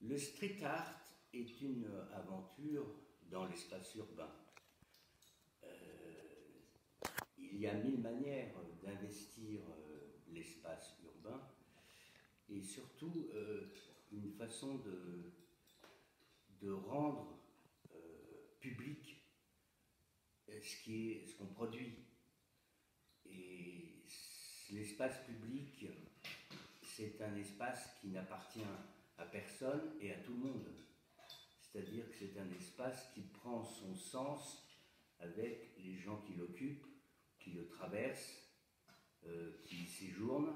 Le street art est une aventure dans l'espace urbain. Il y a mille manières d'investir l'espace urbain et surtout une façon de rendre public ce qu'on produit. Et l'espace public, c'est un espace qui n'appartient à personne et à tout le monde. C'est-à-dire que c'est un espace qui prend son sens avec les gens qui l'occupent, qui le traversent, qui y séjournent.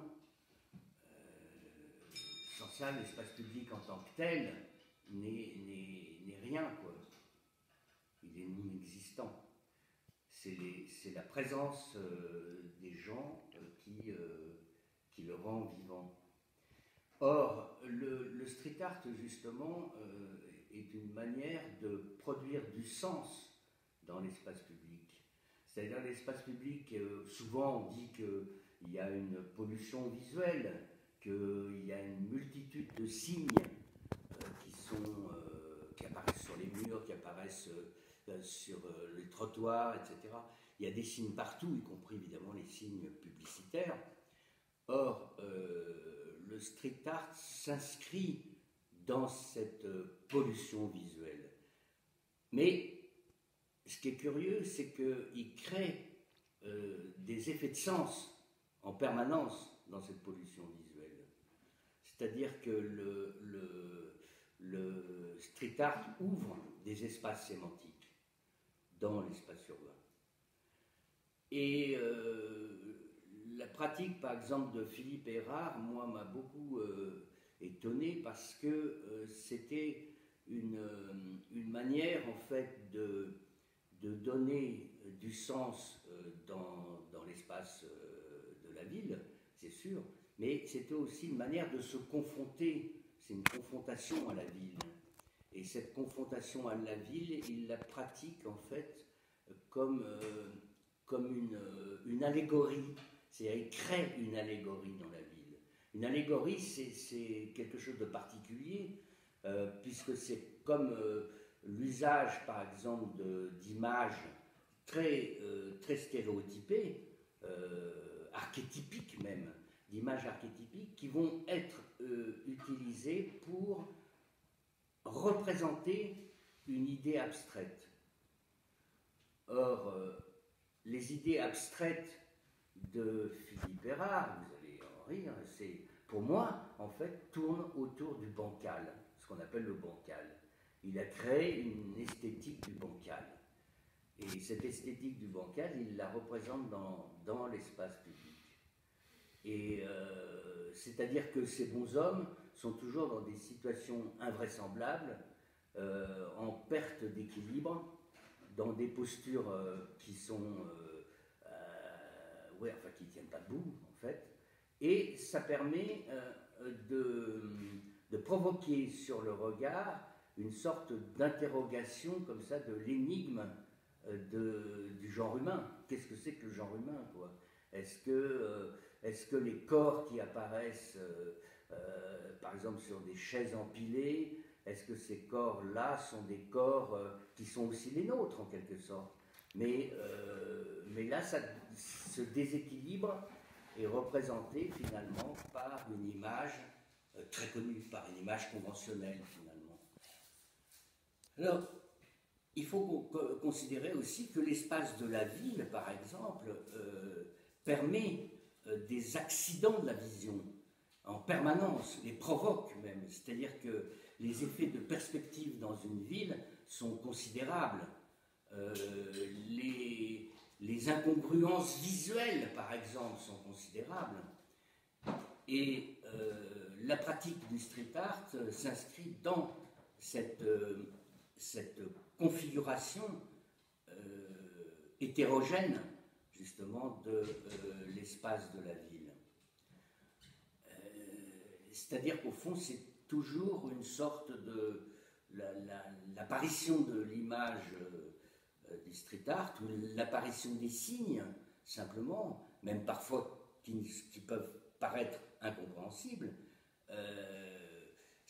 Sans ça, l'espace public en tant que tel n'est rien, quoi. Il est non existant. C'est la présence des gens qui le rend vivant. Or, le street art, justement, est une manière de produire du sens dans l'espace public. C'est-à-dire l'espace public, souvent on dit qu'il y a une pollution visuelle, qu'il y a une multitude de signes qui apparaissent sur les murs, qui apparaissent sur les trottoirs, etc. Il y a des signes partout, y compris évidemment les signes publicitaires. Or, le street art s'inscrit dans cette pollution visuelle. Mais ce qui est curieux, c'est qu'il crée des effets de sens en permanence dans cette pollution visuelle. C'est-à-dire que le street art ouvre des espaces sémantiques dans l'espace urbain. Et la pratique, par exemple, de Philippe Erard, moi, m'a beaucoup étonné parce que c'était une manière, en fait, de donner du sens dans l'espace de la ville, c'est sûr, mais c'était aussi une manière de se confronter, c'est une confrontation à la ville. Et cette confrontation à la ville, il la pratique, en fait, comme une allégorie. C'est-à-dire, il crée une allégorie dans la ville. Une allégorie, c'est quelque chose de particulier, puisque c'est comme l'usage, par exemple, d'images très stéréotypées, archétypiques même, d'images archétypiques qui vont être utilisées pour représenter une idée abstraite. Or, les idées abstraites de Philippe Erard, vous allez en rire, pour moi, en fait, tournent autour du bancal, ce qu'on appelle le bancal. Il a créé une esthétique du bancal. Et cette esthétique du bancal, il la représente dans l'espace public. Et c'est-à-dire que ces bons hommes sont toujours dans des situations invraisemblables, en perte d'équilibre, dans des postures qui sont... qui ne tiennent pas debout, en fait. Et ça permet de provoquer sur le regard une sorte d'interrogation, comme ça, de l'énigme du genre humain. Qu'est-ce que c'est que le genre humain, quoi ? Est-ce que les corps qui apparaissent, par exemple, sur des chaises empilées, est-ce que ces corps-là sont des corps qui sont aussi les nôtres, en quelque sorte ? Mais là, ce déséquilibre est représenté finalement par une image très connue, par une image conventionnelle finalement. Alors, il faut considérer aussi que l'espace de la ville, par exemple, permet des accidents de la vision en permanence, les provoque même. C'est-à-dire que les effets de perspective dans une ville sont considérables. Les incongruences visuelles, par exemple, sont considérables. Et la pratique du street art s'inscrit dans cette configuration hétérogène, justement, de l'espace de la ville. C'est-à-dire qu'au fond, c'est toujours une sorte de... l'apparition de l'image du street art, ou l'apparition des signes, simplement, même parfois qui peuvent paraître incompréhensibles,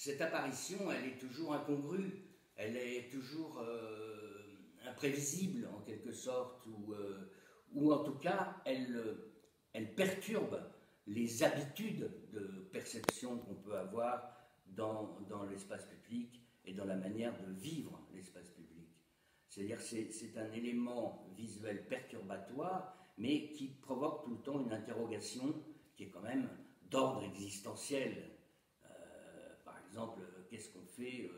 cette apparition, elle est toujours incongrue, elle est toujours imprévisible en quelque sorte, ou en tout cas, elle perturbe les habitudes de perception qu'on peut avoir dans l'espace public et dans la manière de vivre l'espace public. C'est-à-dire c'est un élément visuel perturbatoire, mais qui provoque tout le temps une interrogation qui est quand même d'ordre existentiel. Par exemple, qu'est-ce qu'on fait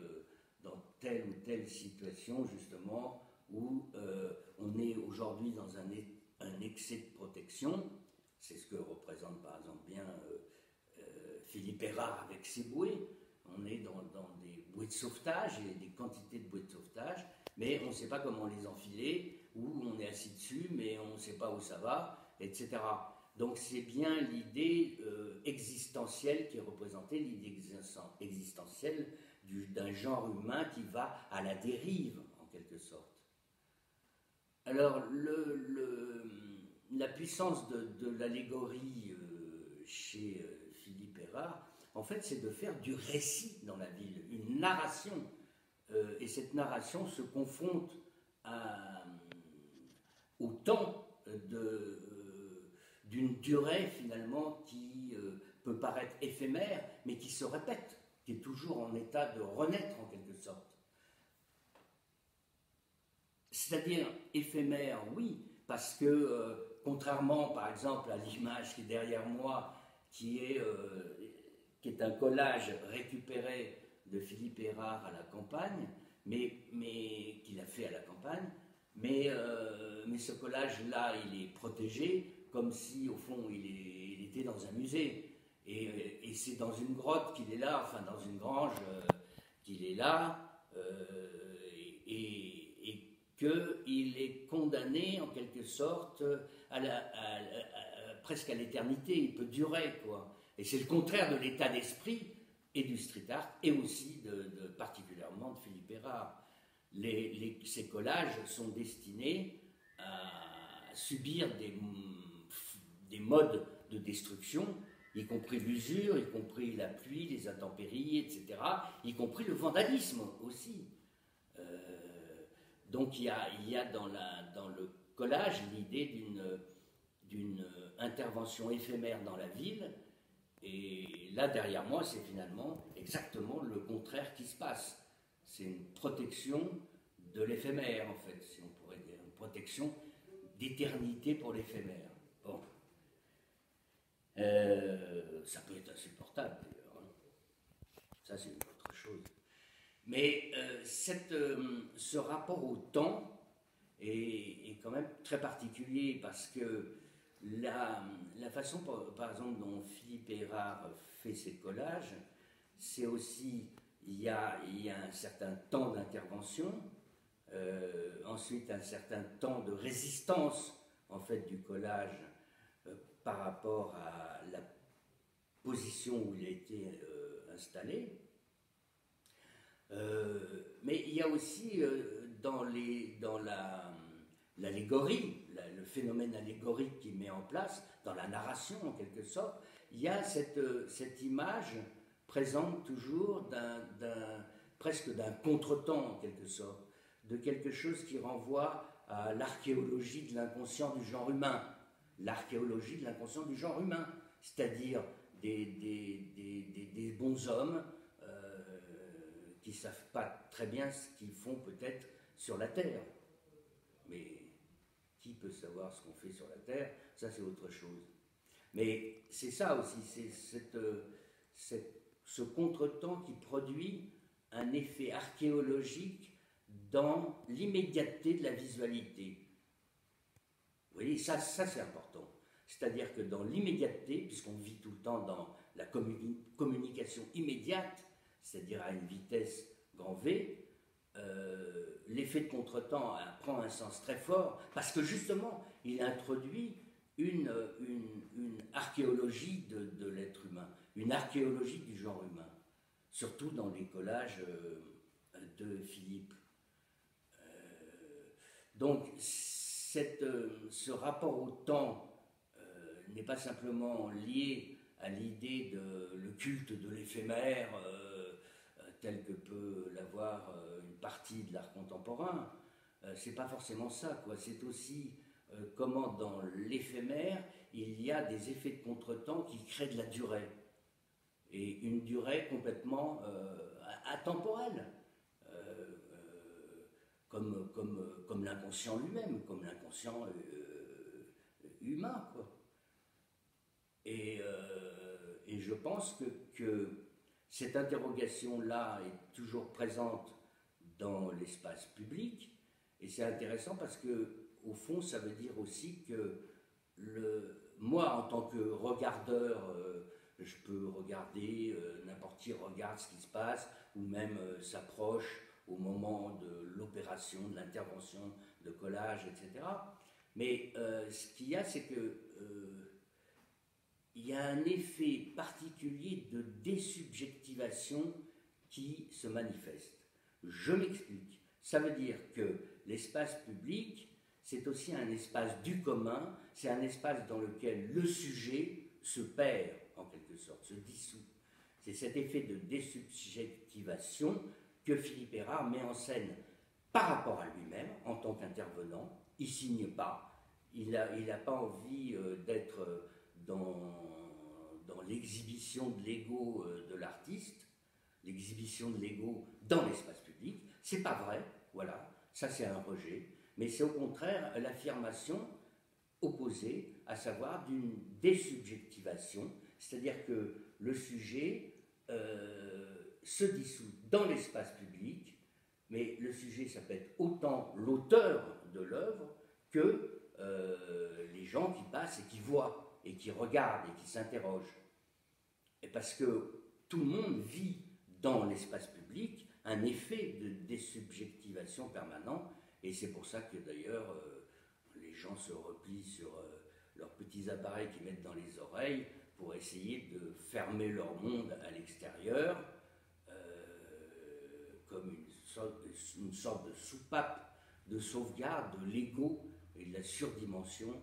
dans telle ou telle situation, justement, où on est aujourd'hui dans un excès de protection. C'est ce que représente par exemple bien Philippe Erard avec ses bouées. On est dans des bouées de sauvetage, il y a des quantités de bouées de sauvetage, mais on ne sait pas comment les enfiler, ou on est assis dessus, mais on ne sait pas où ça va, etc. Donc c'est bien l'idée existentielle qui est représentée, l'idée existentielle d'un genre humain qui va à la dérive, en quelque sorte. Alors, la puissance de l'allégorie chez Philippe Erard, en fait, c'est de faire du récit dans la ville, une narration. Et cette narration se confronte au temps d'une durée, finalement, qui peut paraître éphémère, mais qui se répète, qui est toujours en état de renaître, en quelque sorte. C'est-à-dire éphémère, oui, parce que contrairement par exemple à l'image qui est derrière moi, qui est un collage récupéré de Philippe Erard à la campagne, mais qu'il a fait à la campagne, mais ce collage-là, il est protégé comme si au fond il était dans un musée. Et c'est dans une grotte qu'il est là, enfin dans une grange qu'il est là, et qu'il est condamné en quelque sorte presque à l'éternité, il peut durer, quoi. Et c'est le contraire de l'état d'esprit et du street art, et aussi particulièrement de Philippe Erard. Ces collages sont destinés à subir des modes de destruction, y compris l'usure, y compris la pluie, les intempéries, etc., y compris le vandalisme aussi. Donc il y a dans le collage l'idée d'une intervention éphémère dans la ville, et là derrière moi c'est finalement exactement le contraire qui se passe. C'est une protection de l'éphémère en fait, si on pourrait dire, une protection d'éternité pour l'éphémère. Bon. Ça peut être insupportable d'ailleurs, hein. Ça c'est une autre chose. Mais ce rapport au temps est quand même très particulier, parce que la façon, par exemple, dont Philippe Erard fait ses collages, c'est aussi, il y a un certain temps d'intervention, ensuite un certain temps de résistance, en fait, du collage par rapport à la position où il a été installé. Mais il y a aussi dans l'allégorie, le phénomène allégorique qui met en place, dans la narration en quelque sorte, il y a cette image présente toujours presque d'un contretemps en quelque sorte, de quelque chose qui renvoie à l'archéologie de l'inconscient du genre humain, l'archéologie de l'inconscient du genre humain, c'est-à-dire des bons hommes qui ne savent pas très bien ce qu'ils font peut-être sur la Terre. Mais qui peut savoir ce qu'on fait sur la Terre? Ça, c'est autre chose. Mais c'est ça aussi, c'est ce contretemps qui produit un effet archéologique dans l'immédiateté de la visualité. Vous voyez, ça c'est important. C'est-à-dire que dans l'immédiateté, puisqu'on vit tout le temps dans la communication immédiate, c'est-à-dire à une vitesse grand V, l'effet de contretemps prend un sens très fort, parce que justement, il introduit une archéologie de l'être humain, une archéologie du genre humain, surtout dans les collages de Philippe. Donc, ce rapport au temps n'est pas simplement lié à l'idée de le culte de l'éphémère, tel que peut l'avoir une partie de l'art contemporain. C'est pas forcément ça, quoi. C'est aussi comment dans l'éphémère, il y a des effets de contretemps qui créent de la durée. Et une durée complètement atemporelle. Comme l'inconscient lui-même, comme l'inconscient humain, quoi. Et je pense que cette interrogation-là est toujours présente dans l'espace public, et c'est intéressant parce que, au fond, ça veut dire aussi que moi, en tant que regardeur, je peux regarder, n'importe qui regarde ce qui se passe, ou même s'approche au moment de l'opération, de l'intervention de collage, etc. Mais ce qu'il y a, c'est que il y a un effet particulier de désubjectivation qui se manifeste. Je m'explique. Ça veut dire que l'espace public, c'est aussi un espace du commun, c'est un espace dans lequel le sujet se perd, en quelque sorte, se dissout. C'est cet effet de désubjectivation que Philippe Érard met en scène par rapport à lui-même, en tant qu'intervenant. Il ne signe pas, il n'a pas envie d'être dans l'exhibition de l'ego de l'artiste, l'exhibition de l'ego dans l'espace public. C'est pas vrai, voilà, ça c'est un rejet, mais c'est au contraire l'affirmation opposée, à savoir d'une désubjectivation, c'est-à-dire que le sujet se dissout dans l'espace public, mais le sujet, ça peut être autant l'auteur de l'œuvre que les gens qui passent et qui voient, et qui regardent, et qui s'interrogent. Et parce que tout le monde vit dans l'espace public un effet de désubjectivation permanent, et c'est pour ça que d'ailleurs les gens se replient sur leurs petits appareils qu'ils mettent dans les oreilles pour essayer de fermer leur monde à l'extérieur, comme une sorte de soupape de sauvegarde de l'ego et de la surdimension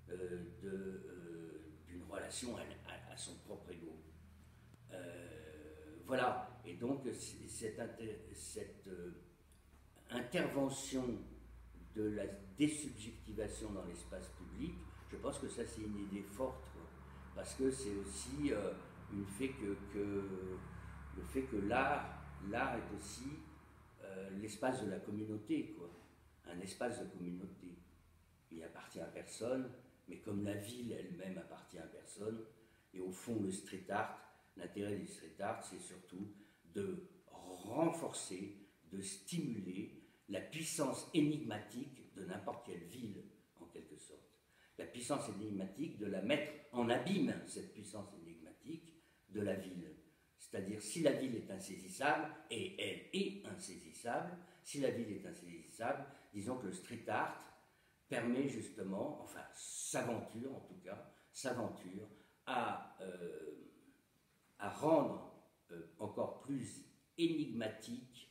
d'une relation à son propre ego. Voilà, et donc cette intervention de la désubjectivation dans l'espace public, je pense que ça c'est une idée forte, quoi, parce que c'est aussi le fait que l'art est aussi l'espace de la communauté, quoi, un espace de communauté. Il appartient à personne, mais comme la ville elle-même appartient à personne, et au fond le street art, l'intérêt du street art, c'est surtout de renforcer, de stimuler la puissance énigmatique de n'importe quelle ville, en quelque sorte. La puissance énigmatique, de la mettre en abîme, cette puissance énigmatique de la ville. C'est-à-dire, si la ville est insaisissable, et elle est insaisissable, si la ville est insaisissable, disons que le street art permet justement, enfin s'aventure en tout cas, s'aventure à rendre encore plus énigmatique,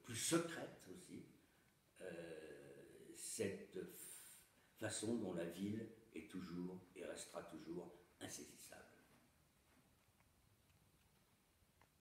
plus secrète aussi, cette façon dont la ville est toujours et restera toujours insaisissable.